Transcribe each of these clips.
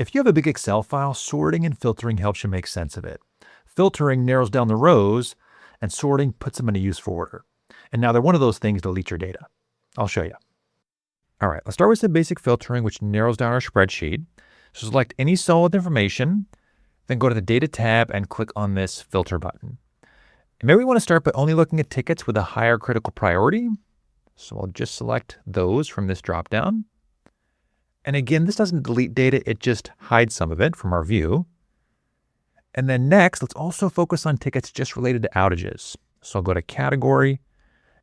If you have a big Excel file, sorting and filtering helps you make sense of it. Filtering narrows down the rows, and sorting puts them in a useful order. And now they're one of those things to delete your data. I'll show you. All right, let's start with some basic filtering, which narrows down our spreadsheet. So select any cell with information, then go to the Data tab and click on this Filter button. And maybe we want to start by only looking at tickets with a higher critical priority. So I'll just select those from this dropdown. And again, this doesn't delete data, it just hides some of it from our view. And then next, let's also focus on tickets just related to outages. So I'll go to Category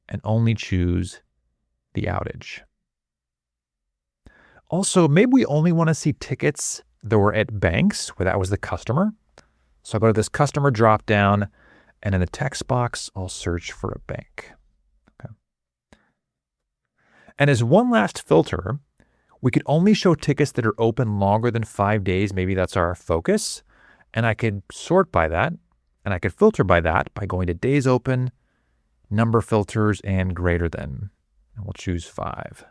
and only choose the outage. Also, maybe we only want to see tickets that were at banks where that was the customer. So I'll go to this customer dropdown, and in the text box, I'll search for a bank. Okay. And as one last filter, we could only show tickets that are open longer than 5 days. Maybe that's our focus. And I could sort by that, and I could filter by that by going to days open, number filters, and greater than. And we'll choose 5.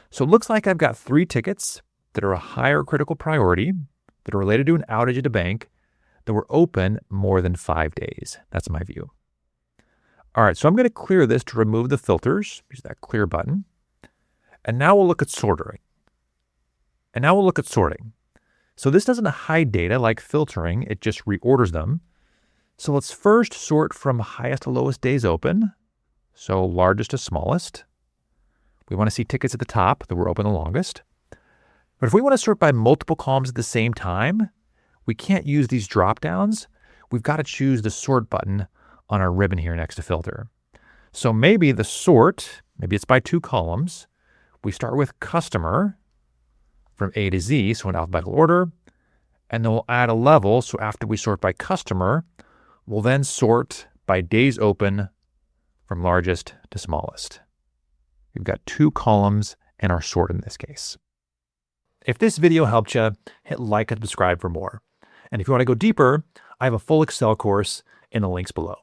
So it looks like I've got 3 tickets that are a higher critical priority, that are related to an outage at a bank, that were open more than 5 days. That's my view. All right, so I'm going to clear this to remove the filters. Use that clear button. And now we'll look at sorting. So this doesn't hide data like filtering, it just reorders them. So let's first sort from highest to lowest days open, so largest to smallest. We want to see tickets at the top that were open the longest. But if we want to sort by multiple columns at the same time, we can't use these drop downs. We've got to choose the sort button on our ribbon here next to filter. So maybe the sort, maybe it's by 2 columns. We start with customer from A to Z, so in alphabetical order, and then we'll add a level. So after we sort by customer, we'll then sort by days open from largest to smallest. We've got 2 columns in our sort in this case. If this video helped you, hit like and subscribe for more. And if you want to go deeper, I have a full Excel course in the links below.